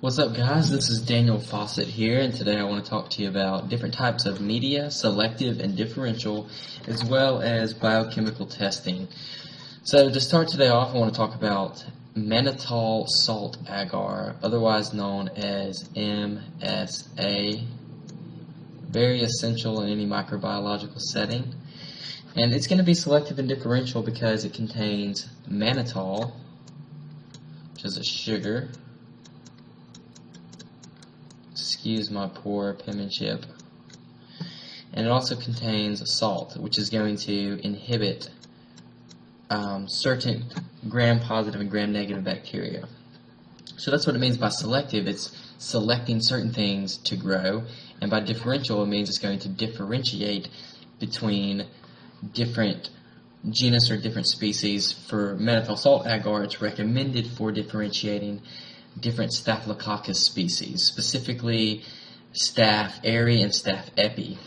What's up, guys? This is Daniel Fawcett here, and today I want to talk to you about different types of media, selective and differential, as well as biochemical testing. So to start today off, I want to talk about mannitol salt agar, otherwise known as MSA, very essential in any microbiological setting. And it's going to be selective and differential because it contains mannitol, which is a sugar. Excuse my poor penmanship. And it also contains salt, which is going to inhibit certain gram-positive and gram-negative bacteria. So that's what it means by selective. It's selecting certain things to grow, and by differential, it means it's going to differentiate between different genus or different species. For mannitol salt agar, it's recommended for differentiating different Staphylococcus species, specifically Staph aureus and Staph epi.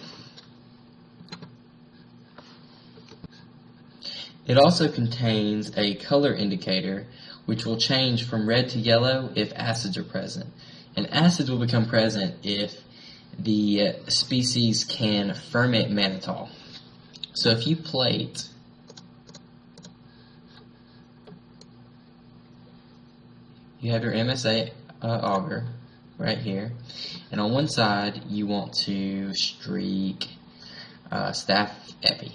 It also contains a color indicator which will change from red to yellow if acids are present. And acids will become present if the species can ferment mannitol. So if you plate you have your MSA agar right here, and on one side you want to streak Staph epi.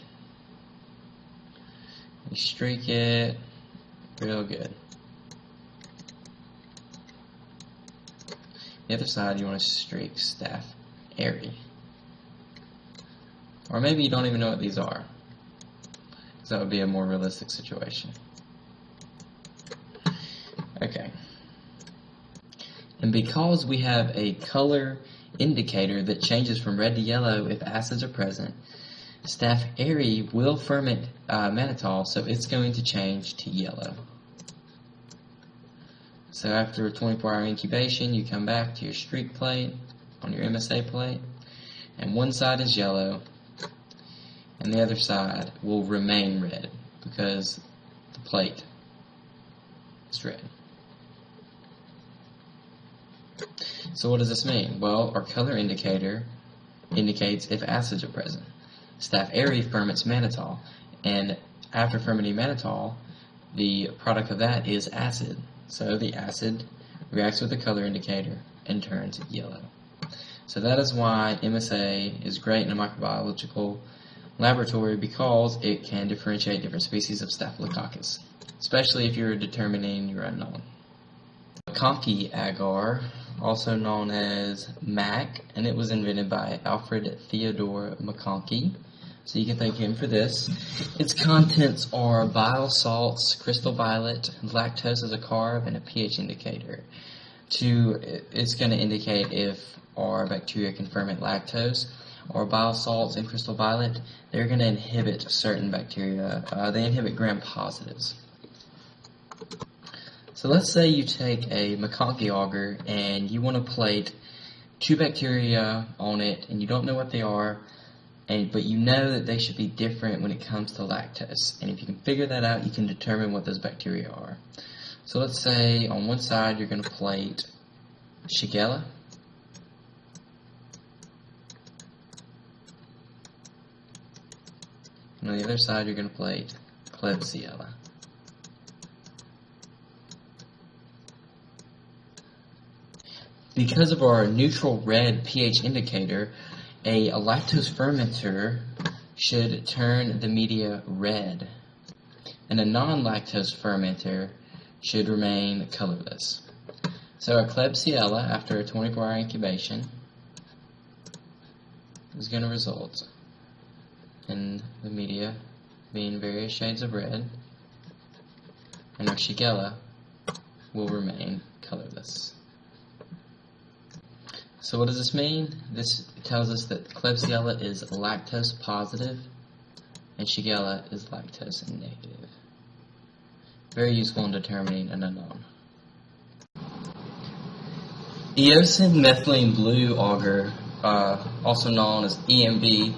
You streak it real good. The other side you want to streak Staph aureus. Or maybe you don't even know what these are, because that would be a more realistic situation. Okay. And because we have a color indicator that changes from red to yellow if acids are present, Staph aureus will ferment mannitol, so it's going to change to yellow. So after a 24-hour incubation, you come back to your streak plate on your MSA plate, and one side is yellow, and the other side will remain red because the plate is red. So what does this mean? Well, our color indicator indicates if acids are present. Staph aureus ferments mannitol, and after fermenting mannitol, the product of that is acid. So the acid reacts with the color indicator and turns yellow. So that is why MSA is great in a microbiological laboratory, because it can differentiate different species of Staphylococcus, especially if you're determining your unknown. Conky agar, also known as MAC, and it was invented by Alfred Theodore McConkie, so you can thank him for this. Its contents are bile salts, crystal violet, lactose as a carb, and a pH indicator. It's going to indicate if our bacteria can ferment lactose. Or bile salts and crystal violet, they're going to inhibit certain bacteria. They inhibit gram-positives. So let's say you take a McConkie agar and you want to plate two bacteria on it, and you don't know what they are, but you know that they should be different when it comes to lactose. And if you can figure that out, you can determine what those bacteria are. So let's say on one side you're going to plate Shigella, and on the other side you're going to plate Klebsiella. Because of our neutral red pH indicator, a lactose fermenter should turn the media red, and a non-lactose fermenter should remain colorless. So our Klebsiella, after a 24-hour incubation, is going to result in the media being various shades of red, and our Shigella will remain colorless. So what does this mean? This tells us that Klebsiella is lactose positive and Shigella is lactose negative. Very useful in determining an unknown. Eosin methylene blue agar, also known as EMB,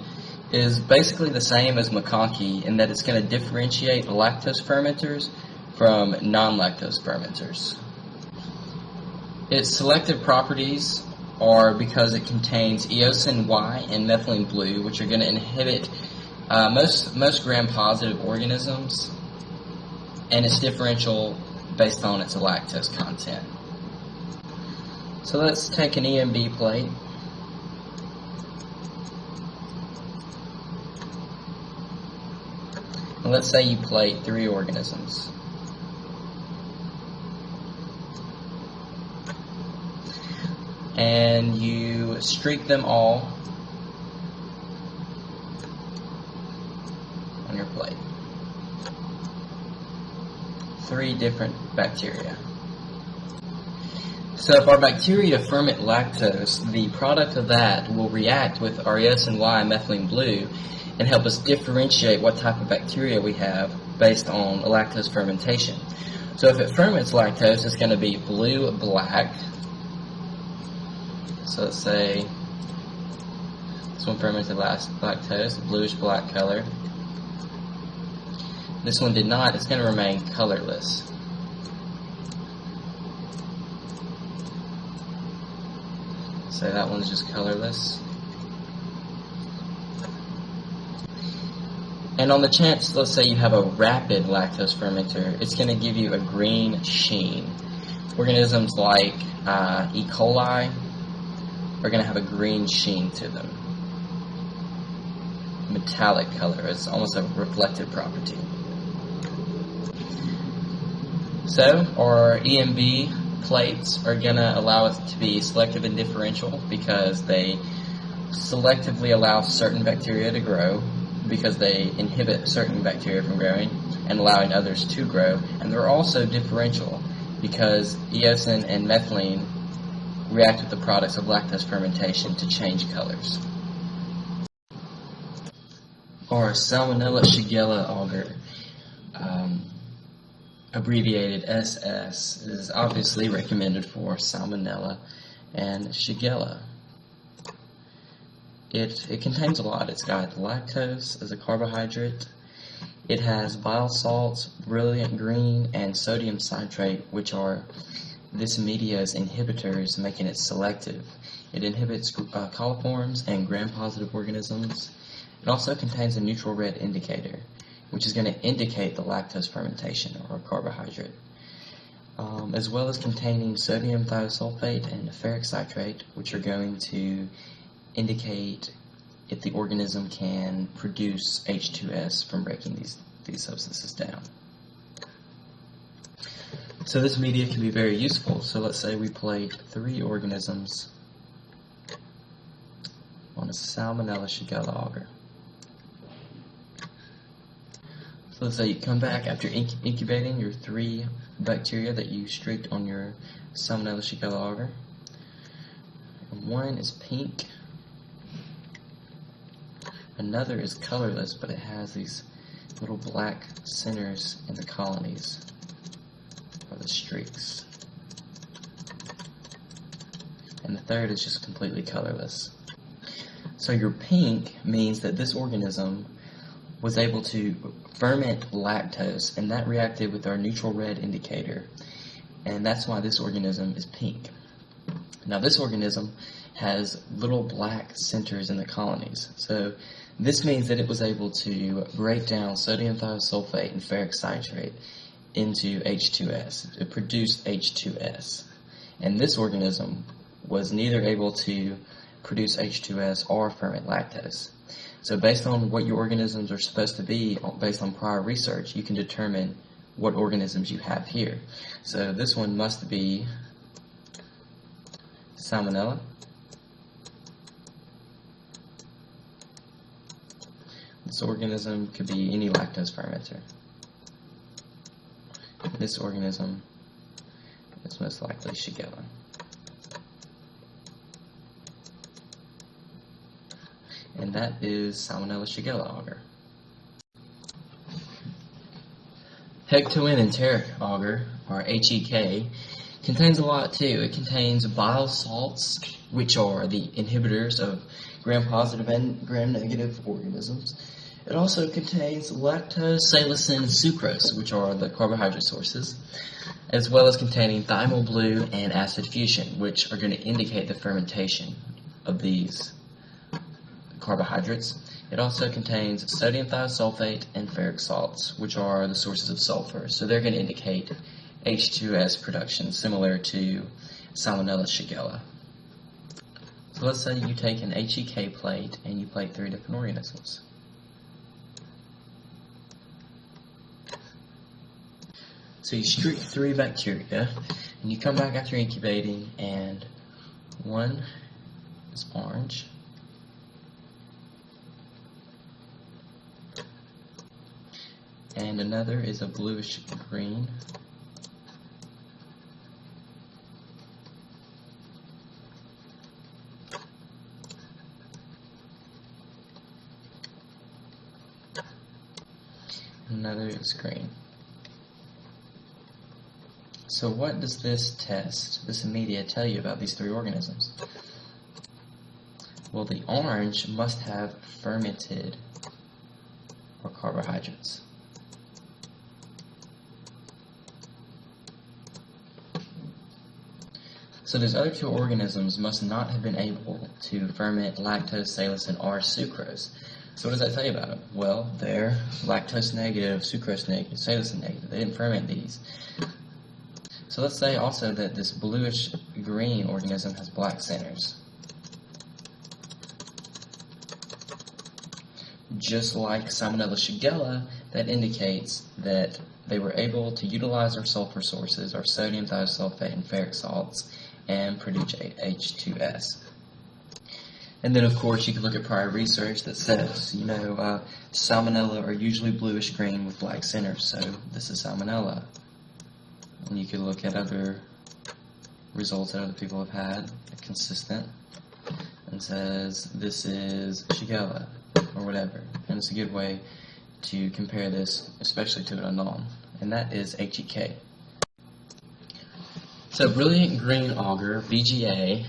is basically the same as McConkie in that it's going to differentiate lactose fermenters from non-lactose fermenters. Its selective properties are because it contains eosin Y and methylene blue, which are going to inhibit most gram-positive organisms, and it's differential based on its lactose content. So let's take an EMB plate. And let's say you plate 3 organisms. And you streak them all on your plate. 3 different bacteria. So if our bacteria ferment lactose, the product of that will react with our eosin Y and methylene blue and help us differentiate what type of bacteria we have based on lactose fermentation. So if it ferments lactose, it's going to be blue-black. So let's say this one fermented lactose, bluish-black color. This one did not, it's going to remain colorless. So that one's just colorless. And on the chance, let's say you have a rapid lactose fermenter, it's going to give you a green sheen. Organisms like E. coli are going to have a green sheen to them. Metallic color, it's almost a reflective property. So our EMB plates are going to allow us to be selective and differential because they selectively allow certain bacteria to grow, because they inhibit certain bacteria from growing and allowing others to grow. And they're also differential because eosin and methylene react with the products of lactose fermentation to change colors. Or Salmonella Shigella agar, abbreviated SS, is obviously recommended for Salmonella and Shigella. It contains a lot. It's got lactose as a carbohydrate. It has bile salts, brilliant green, and sodium citrate, which are this media's inhibitors, making it selective. It inhibits coliforms and gram-positive organisms. It also contains a neutral red indicator, which is going to indicate the lactose fermentation or carbohydrate, as well as containing sodium thiosulfate and ferric citrate, which are going to indicate if the organism can produce H2S from breaking these substances down. So this media can be very useful. So let's say we plate 3 organisms on a Salmonella Shigella agar. So let's say you come back after incubating your 3 bacteria that you streaked on your Salmonella Shigella agar. And one is pink. Another is colorless, but it has these little black centers in the colonies, or the streaks. And the third is just completely colorless. So your pink means that this organism was able to ferment lactose, and that reacted with our neutral red indicator, and that's why this organism is pink. Now this organism has little black centers in the colonies, so this means that it was able to break down sodium thiosulfate and ferric citrate into H2S. It produced H2S. And this organism was neither able to produce H2S or ferment lactose. So based on what your organisms are supposed to be, based on prior research, you can determine what organisms you have here. So this one must be Salmonella. This organism could be any lactose fermenter. This organism is most likely Shigella. And that is Salmonella Shigella agar. Hectoenteric agar, or HEK, contains a lot too. It contains bile salts, which are the inhibitors of gram-positive and gram-negative organisms. It also contains lactose, salicin, and sucrose, which are the carbohydrate sources, as well as containing thymol blue and acid fuchsin, which are going to indicate the fermentation of these carbohydrates. It also contains sodium thiosulfate and ferric salts, which are the sources of sulfur. So they're going to indicate H2S production, similar to Salmonella Shigella. So let's say you take an HEK plate and you plate 3 different organisms. So you streak 3 bacteria, and you come back after incubating, and one is orange, and another is a bluish green, another is green. So what does this test, this media, tell you about these 3 organisms? Well, the orange must have fermented or carbohydrates. So those other 2 organisms must not have been able to ferment lactose, salicin, or sucrose. So what does that tell you about them? Well, they're lactose negative, sucrose negative, salicin negative. They didn't ferment these. So let's say also that this bluish green organism has black centers. Just like Salmonella Shigella, that indicates that they were able to utilize our sulfur sources, our sodium thiosulfate and ferric salts, and produce H2S. And then, of course, you can look at prior research that says, Salmonella are usually bluish green with black centers, so this is Salmonella. And you could look at other results that other people have had, consistent, and says this is Shigella, or whatever. And it's a good way to compare this, especially to an unknown, and that is HEK. So brilliant green agar, BGA,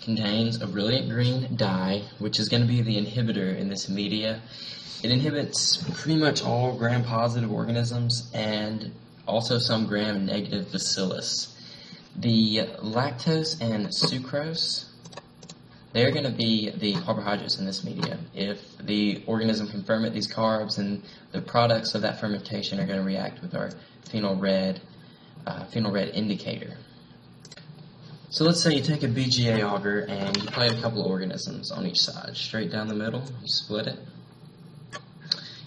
contains a brilliant green dye, which is going to be the inhibitor in this media. It inhibits pretty much all gram-positive organisms and also some gram-negative bacillus. The lactose and sucrose, they're going to be the carbohydrates in this media. If the organism can ferment these carbs, and the products of that fermentation are going to react with our phenol red indicator. So let's say you take a BGA agar and you plate a couple of organisms on each side, straight down the middle, you split it.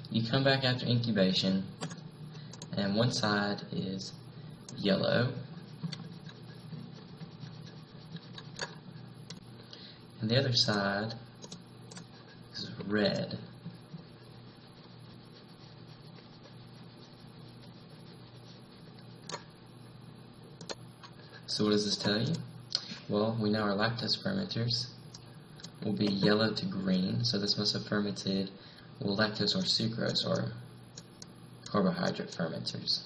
You come back after incubation, and one side is yellow, and the other side is red. So what does this tell you? Well, we know our lactose fermenters will be yellow to green, so this must have fermented lactose or sucrose, or carbohydrate fermenters.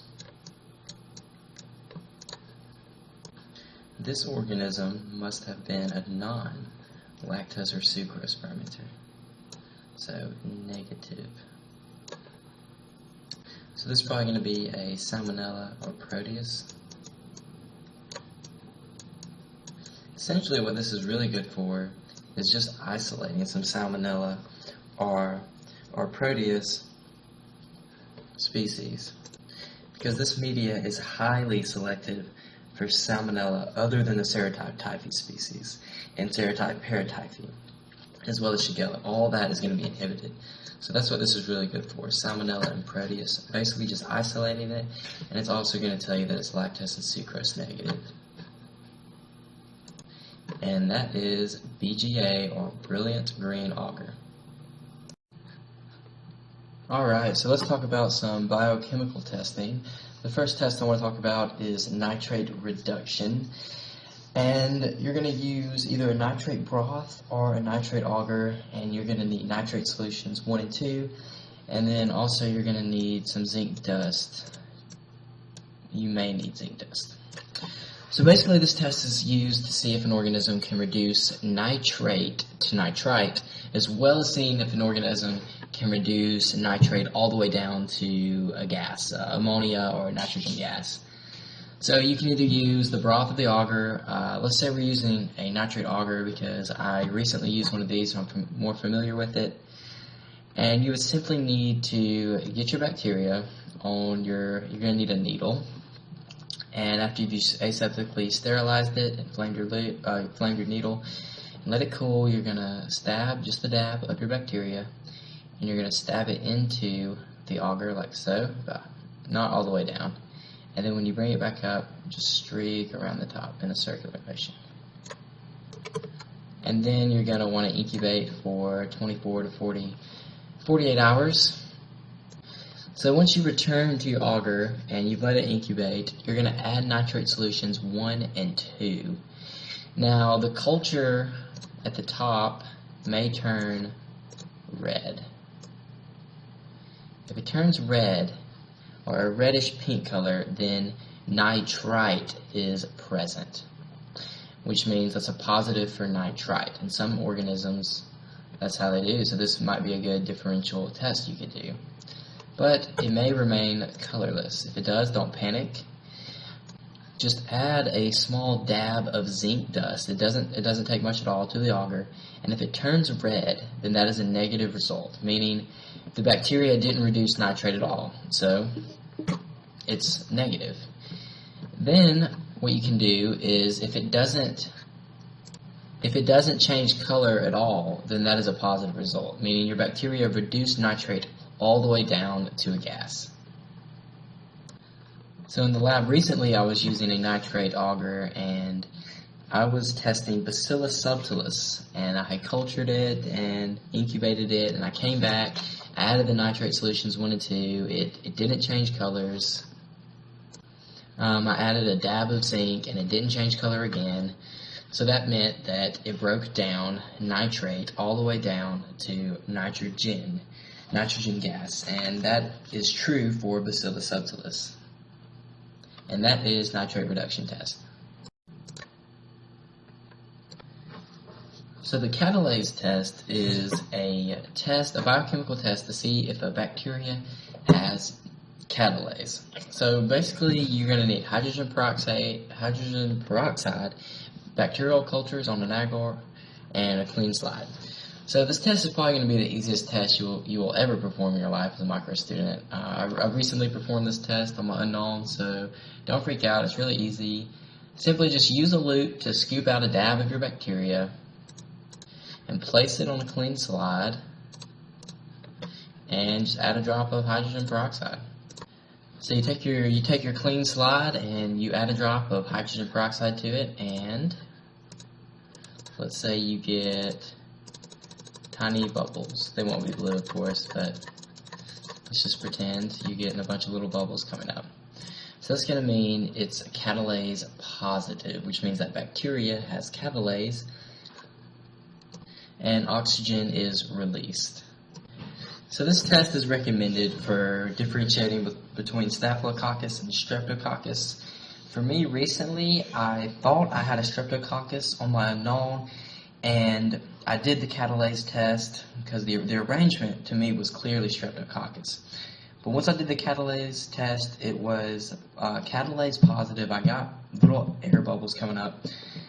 This organism must have been a non-lactose or sucrose fermenter, so negative. So this is probably going to be a Salmonella or Proteus. Essentially what this is really good for is just isolating some Salmonella or Proteus species, because this media is highly selective for Salmonella other than the serotype typhi species and serotype paratyphi, as well as Shigella. All that is going to be inhibited. So that's what this is really good for, Salmonella and Proteus, basically just isolating it, and it's also going to tell you that it's lactose and sucrose negative. And that is BGA, or brilliant green agar. Alright, so let's talk about some biochemical testing. The first test I want to talk about is nitrate reduction. And you're going to use either a nitrate broth or a nitrate agar, and you're going to need nitrate solutions 1 and 2. And then also you're going to need some zinc dust. You may need zinc dust. So basically this test is used to see if an organism can reduce nitrate to nitrite, as well as seeing if an organism can reduce nitrate all the way down to a gas, ammonia or nitrogen gas. So you can either use the broth of the agar. Let's say we're using a nitrate agar because I recently used one of these, so I'm more familiar with it. And you would simply need to get your bacteria on you're going to need a needle. And after you've aseptically sterilized it and flamed your needle and let it cool, you're going to stab just the dab of your bacteria, and you're going to stab it into the agar like so, but not all the way down. And then when you bring it back up, just streak around the top in a circular motion. And then you're going to want to incubate for 24 to 48 hours. So once you return to your agar and you've let it incubate, you're going to add nitrate solutions 1 and 2. Now the culture at the top may turn red. If it turns red, or a reddish pink color, then nitrite is present, which means that's a positive for nitrite. In some organisms, that's how they do. So this might be a good differential test you could do. But it may remain colorless. If it does, don't panic. Just add a small dab of zinc dust. It doesn't take much at all to the agar. And if it turns red, then that is a negative result, meaning the bacteria didn't reduce nitrate at all. So it's negative. Then what you can do is if it doesn't change color at all, then that is a positive result, meaning your bacteria reduced nitrate all the way down to a gas. So in the lab recently I was using a nitrate agar and I was testing Bacillus subtilis, and I had cultured it and incubated it, and I came back, I added the nitrate solutions 1 and 2, it didn't change colors. I added a dab of zinc and it didn't change color again. So that meant that it broke down nitrate all the way down to nitrogen gas, and that is true for Bacillus subtilis. And that is nitrate reduction test. So the catalase test is a biochemical test to see if a bacteria has catalase. So basically you're going to need hydrogen peroxide, bacterial cultures on an agar, and a clean slide. So this test is probably going to be the easiest test you will ever perform in your life as a micro student. I recently performed this test on my unknown, so don't freak out. It's really easy. Simply just use a loop to scoop out a dab of your bacteria and place it on a clean slide, and just add a drop of hydrogen peroxide. So you take your clean slide and you add a drop of hydrogen peroxide to it, and let's say you get tiny bubbles. They won't be blue, of course, but let's just pretend you're getting a bunch of little bubbles coming up. So that's going to mean it's catalase positive, which means that bacteria has catalase and oxygen is released. So this test is recommended for differentiating between Staphylococcus and Streptococcus. For me recently, I thought I had a Streptococcus on my unknown, and I did the catalase test because the arrangement to me was clearly Streptococcus. But once I did the catalase test, it was catalase positive. I got little air bubbles coming up.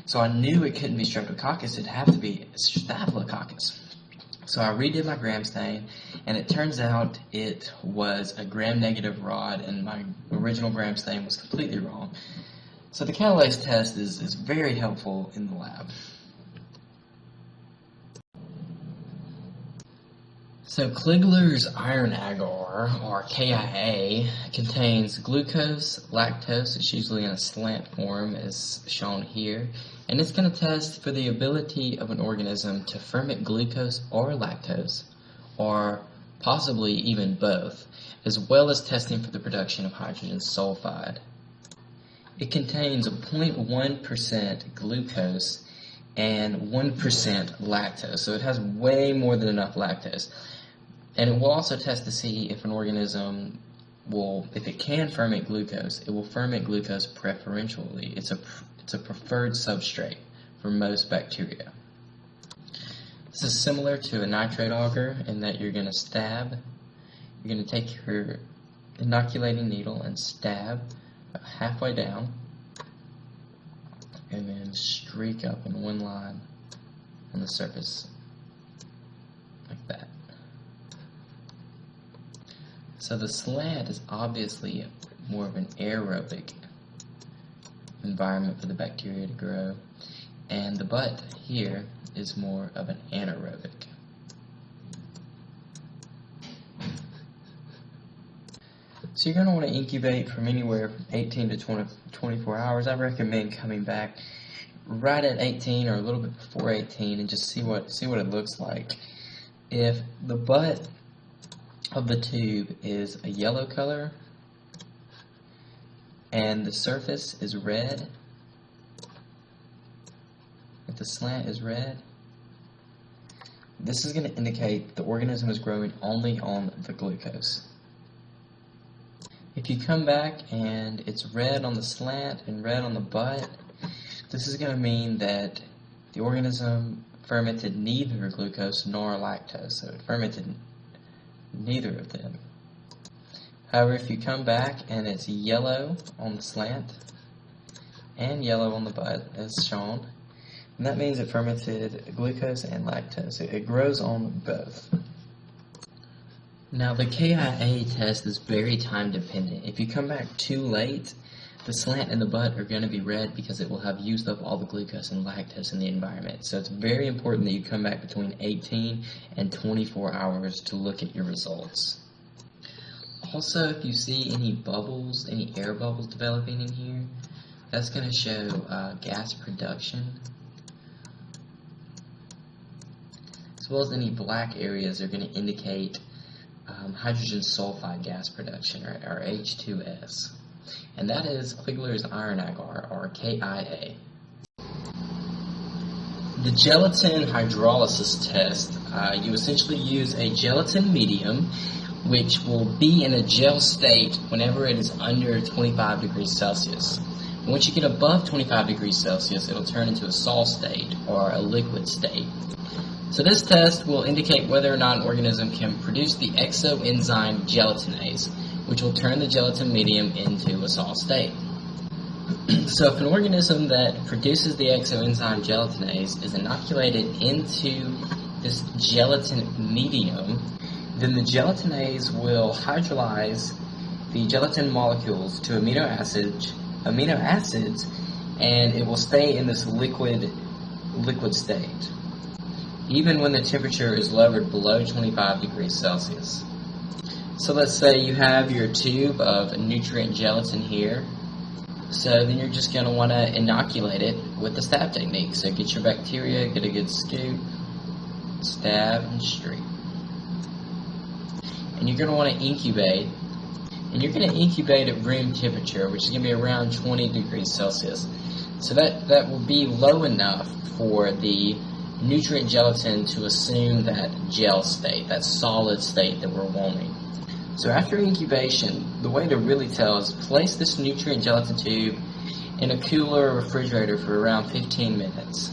So I knew it couldn't be Streptococcus. It'd have to be Staphylococcus. So I redid my gram stain, and it turns out it was a gram-negative rod, and my original gram stain was completely wrong. So the catalase test is very helpful in the lab. So Kligler's iron agar, or KIA, contains glucose, lactose. It's usually in a slant form as shown here, and it's going to test for the ability of an organism to ferment glucose or lactose, or possibly even both, as well as testing for the production of hydrogen sulfide. It contains 0.1% glucose and 1% lactose, so it has way more than enough lactose. And it will also test to see if an organism if it can ferment glucose, it will ferment glucose preferentially. It's a preferred substrate for most bacteria. This is similar to a nitrate agar in that you're going to take your inoculating needle and stab halfway down and then streak up in one line on the surface like that. So the slant is obviously more of an aerobic environment for the bacteria to grow, and the butt here is more of an anaerobic. So you're going to want to incubate from anywhere from 18 to 24 hours. I recommend coming back right at 18 or a little bit before 18 and just see what it looks like. If the butt of the tube is a yellow color and the surface is red, if the slant is red, this is going to indicate the organism is growing only on the glucose. If you come back and it's red on the slant and red on the butt, this is going to mean that the organism fermented neither glucose nor lactose, so it fermented neither of them. However, if you come back and it's yellow on the slant and yellow on the butt, as shown, and that means it fermented glucose and lactose. It grows on both. Now, the KIA test is very time dependent. If you come back too late, the slant and the butt are going to be red because it will have used up all the glucose and lactose in the environment. So it's very important that you come back between 18 and 24 hours to look at your results. Also, if you see any bubbles, any air bubbles developing in here, that's going to show gas production. As well as any black areas are going to indicate hydrogen sulfide gas production, or H2S. And that is Kligler's iron agar, or KIA. The gelatin hydrolysis test, you essentially use a gelatin medium which will be in a gel state whenever it is under 25 degrees Celsius. Once you get above 25 degrees Celsius, it'll turn into a sol state, or a liquid state. So this test will indicate whether or not an organism can produce the exoenzyme gelatinase, which will turn the gelatin medium into a sol state. So if an organism that produces the exoenzyme gelatinase is inoculated into this gelatin medium, then the gelatinase will hydrolyze the gelatin molecules to amino acids, and it will stay in this liquid state, even when the temperature is lowered below 25 degrees Celsius. So let's say you have your tube of nutrient gelatin here. So then you're just going to want to inoculate it with the stab technique. So get your bacteria, get a good scoop, stab, and streak. And you're going to want to incubate. And you're going to incubate at room temperature, which is going to be around 20 degrees Celsius. So that will be low enough for the nutrient gelatin to assume that gel state, that solid state that we're wanting. So after incubation, the way to really tell is place this nutrient gelatin tube in a cooler or refrigerator for around 15 minutes.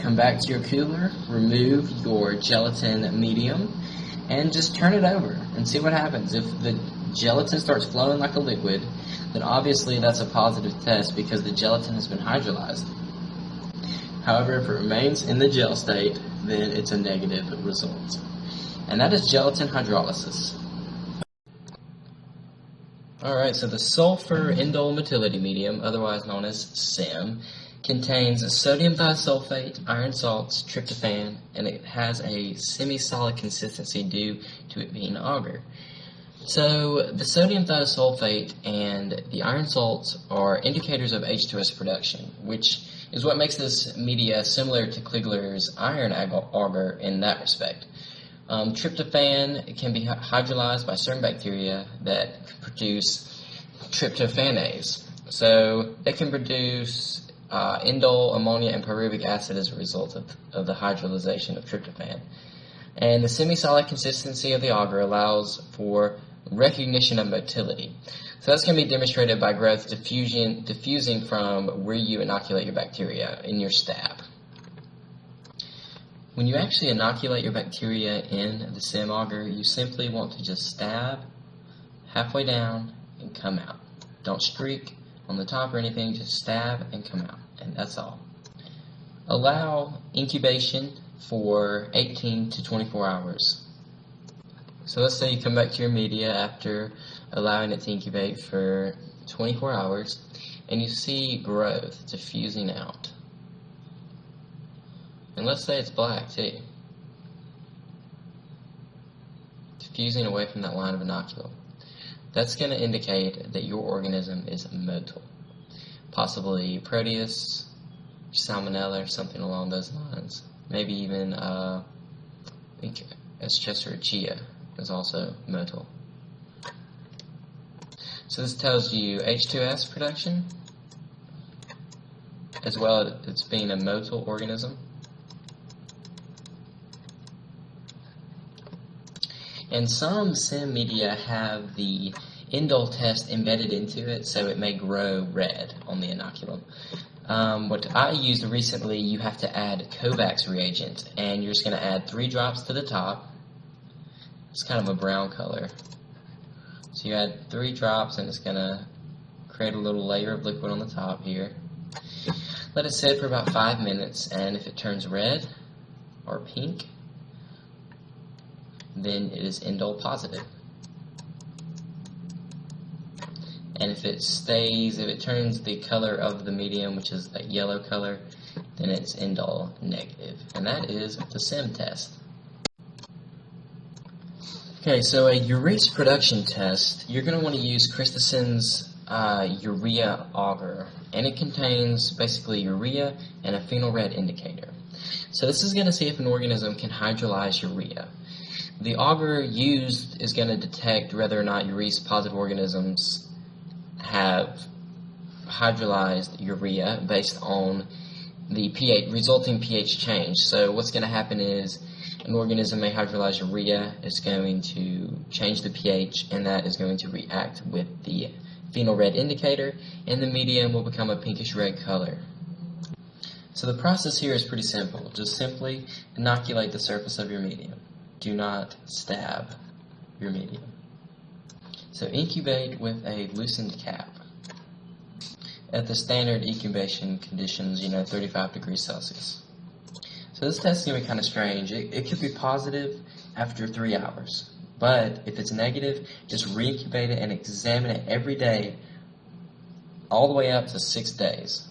Come back to your cooler, remove your gelatin medium, and just turn it over and see what happens. If the gelatin starts flowing like a liquid, then obviously that's a positive test because the gelatin has been hydrolyzed. However, if it remains in the gel state, then it's a negative result. And that is gelatin hydrolysis. Alright, so the sulfur indole motility medium, otherwise known as SIM, contains sodium thiosulfate, iron salts, tryptophan, and it has a semi-solid consistency due to it being agar. So the sodium thiosulfate and the iron salts are indicators of H2S production, which is what makes this media similar to Kligler's iron agar in that respect. Tryptophan can be hydrolyzed by certain bacteria that produce tryptophanase. So they can produce indole, ammonia, and pyruvic acid as a result of the hydrolyzation of tryptophan. And the semi-solid consistency of the agar allows for recognition of motility. So that's going to be demonstrated by growth diffusing from where you inoculate your bacteria in your stab. When you actually inoculate your bacteria in the SIM agar, you simply want to just stab halfway down and come out. Don't streak on the top or anything, just stab and come out, and that's all. Allow incubation for 18 to 24 hours. So let's say you come back to your media after allowing it to incubate for 24 hours, and you see growth diffusing out. And let's say it's black too. Diffusing away from that line of inoculum. That's going to indicate that your organism is motile. Possibly Proteus, Salmonella, or something along those lines. Maybe even, I think Escherichia is also motile. So this tells you H2S production, as well as it's being a motile organism. And some SIM media have the indole test embedded into it, so it may grow red on the inoculum. What I used recently, you have to add Kovacs reagent, and you're just going to add 3 drops to the top. It's kind of a brown color. So you add 3 drops, and it's going to create a little layer of liquid on the top here. Let it sit for about 5 minutes, and if it turns red or pink, then it is indole positive. And if it turns the color of the medium, which is that yellow color, then it's indole negative. And that is the SIM test. Okay, so a Urease production test, you're going to want to use Christensen's Urea agar. And it contains basically urea and a phenol red indicator. So this is going to see if an organism can hydrolyze urea. The agar used is going to detect whether or not Urease positive organisms have hydrolyzed urea based on the pH, resulting pH change. So what's going to happen is an organism may hydrolyze urea, it's going to change the pH, and that is going to react with the phenol red indicator, and the medium will become a pinkish red color. So the process here is pretty simple. Just simply inoculate the surface of your medium. Do not stab your medium. So incubate with a loosened cap at the standard incubation conditions, 35 degrees Celsius. So this test is going to be kind of strange. It could be positive after 3 hours, but if it's negative, just re-incubate it and examine it every day all the way up to 6 days.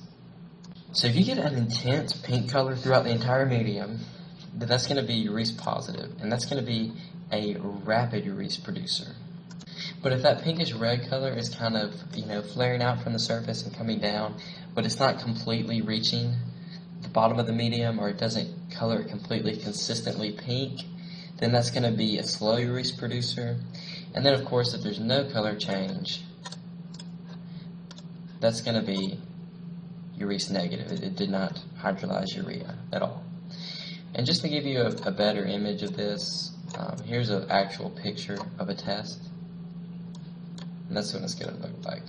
So if you get an intense pink color throughout the entire medium, that's going to be Urease positive, and that's going to be a rapid Urease producer. But if that pinkish red color is kind of, flaring out from the surface and coming down, but it's not completely reaching the bottom of the medium, or it doesn't color it completely consistently pink, then that's going to be a slow Urease producer. And then, of course, if there's no color change, that's going to be Urease negative. It did not hydrolyze urea at all. And just to give you a better image of this, here's an actual picture of a test. And that's what it's going to look like.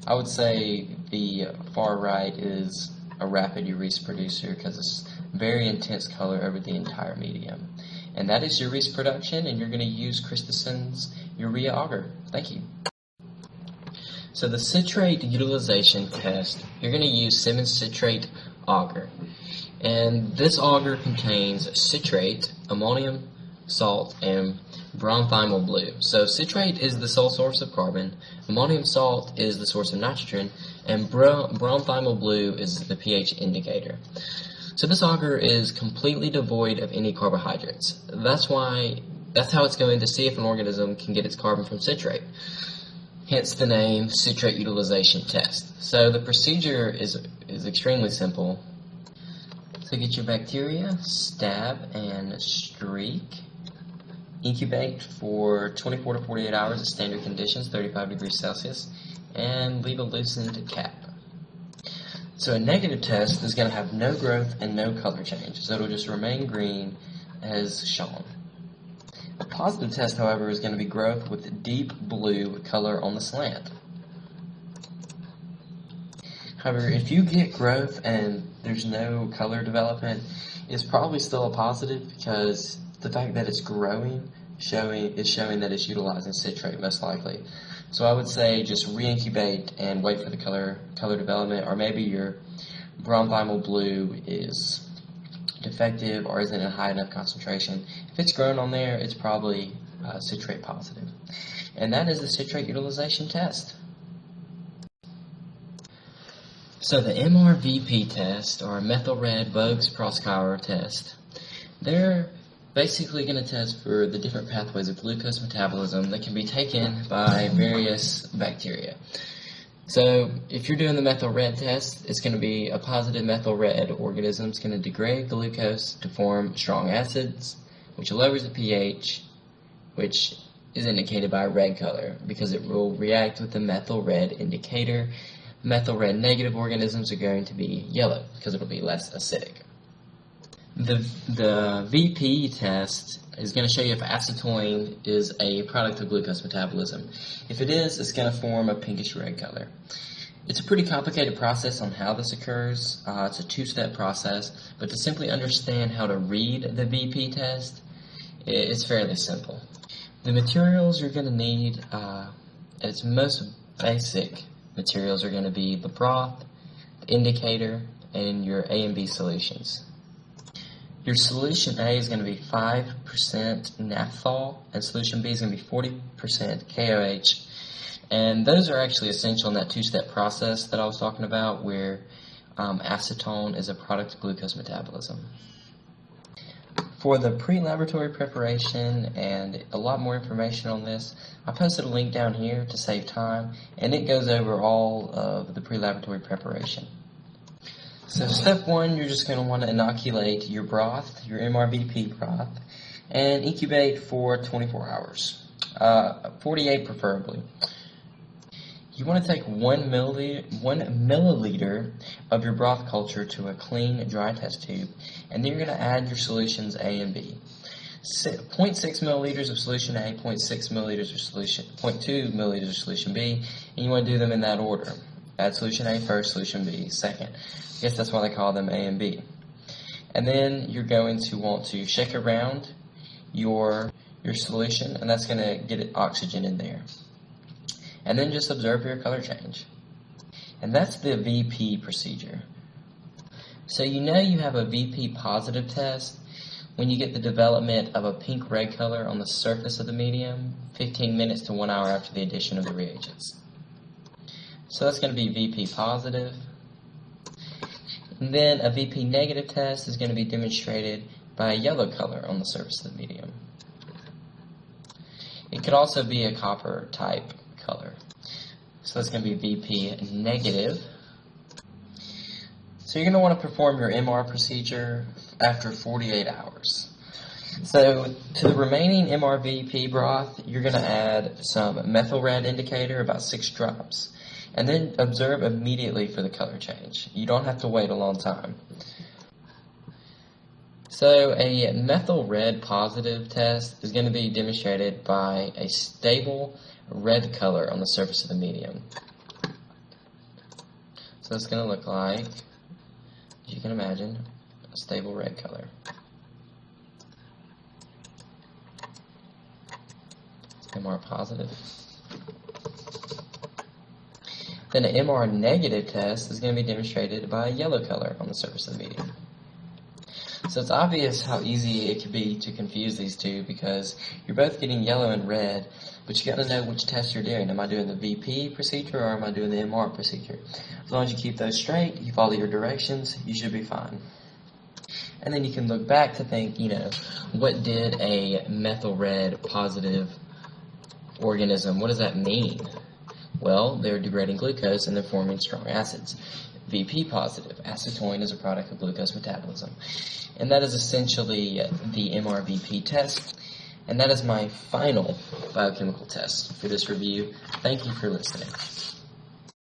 I would say the far right is a rapid Urease producer because it's very intense color over the entire medium. And that is Urease production, and you're going to use Christensen's Urea agar. Thank you. So the citrate utilization test, you're going to use Simmons citrate agar. And this agar contains citrate, ammonium, salt, and bromthiamyl blue. So citrate is the sole source of carbon, ammonium salt is the source of nitrogen, and bromthiamyl blue is the pH indicator. So this agar is completely devoid of any carbohydrates. That's how it's going to see if an organism can get its carbon from citrate. Hence the name citrate utilization test. So the procedure is extremely simple. So get your bacteria, stab and streak. Incubate for 24 to 48 hours at standard conditions, 35 degrees Celsius, and leave a loosened cap. So a negative test is going to have no growth and no color change, so it'll just remain green as shown. A positive test, however, is going to be growth with deep blue color on the slant. However, if you get growth and there's no color development, it's probably still a positive because the fact that it's growing is showing that it's utilizing citrate most likely. So I would say just re-incubate and wait for the color development, or maybe your bronzhymal blue is defective or isn't in a high enough concentration. If it's grown on there, it's probably citrate positive. And that is the citrate utilization test. So the MRVP test, or methyl red Bogues-Proskauer test, they're basically going to test for the different pathways of glucose metabolism that can be taken by various bacteria. So if you're doing the methyl red test, it's going to be a positive methyl red organism. It's going to degrade glucose to form strong acids, which lowers the pH, which is indicated by a red color because it will react with the methyl red indicator. Methyl red negative organisms are going to be yellow because it will be less acidic. The VP test is going to show you if acetone is a product of glucose metabolism. If it is, it's going to form a pinkish red color. It's a pretty complicated process on how this occurs. It's a two-step process, but to simply understand how to read the VP test, it's fairly simple. The materials you're going to need, at its most basic materials, are going to be the broth, the indicator, and your A and B solutions. Your solution A is going to be 5% naphthol, and solution B is going to be 40% KOH. And those are actually essential in that two-step process that I was talking about, where acetone is a product of glucose metabolism. For the pre-laboratory preparation and a lot more information on this, I posted a link down here to save time, and it goes over all of the pre-laboratory preparation. So step one, you're just going to want to inoculate your broth, your MRVP broth, and incubate for 24 hours, 48 preferably. You want to take 1 milliliter of your broth culture to a clean, dry test tube, and then you're going to add your solutions A and B. 0.6 milliliters of solution A, 0.6 milliliters of solution, 0.2 milliliters of solution B, and you want to do them in that order. Add solution A first, solution B second. I guess that's why they call them A and B. And then you're going to want to shake around your solution, and that's going to get oxygen in there. And then just observe your color change. And that's the VP procedure. So you know you have a VP positive test when you get the development of a pink-red color on the surface of the medium 15 minutes to 1 hour after the addition of the reagents. So that's going to be VP positive. And then a VP negative test is going to be demonstrated by a yellow color on the surface of the medium. It could also be a copper type color. So that's going to be VP negative. So you're going to want to perform your MR procedure after 48 hours. So to the remaining MRVP broth, you're going to add some methyl red indicator, about 6 drops, and then observe immediately for the color change. You don't have to wait a long time. So a methyl red positive test is going to be demonstrated by a stable red color on the surface of the medium. So it's going to look like, as you can imagine, a stable red color. MR positive. Then an MR negative test is going to be demonstrated by a yellow color on the surface of the medium. So it's obvious how easy it could be to confuse these two because you're both getting yellow and red, but you got to know which test you're doing. Am I doing the VP procedure or am I doing the MR procedure? As long as you keep those straight, you follow your directions, you should be fine. And then you can look back to think, what did a methyl red positive organism, what does that mean? Well, they're degrading glucose and they're forming strong acids. VP positive, acetone is a product of glucose metabolism. And that is essentially the MRVP test. And that is my final biochemical test for this review. Thank you for listening.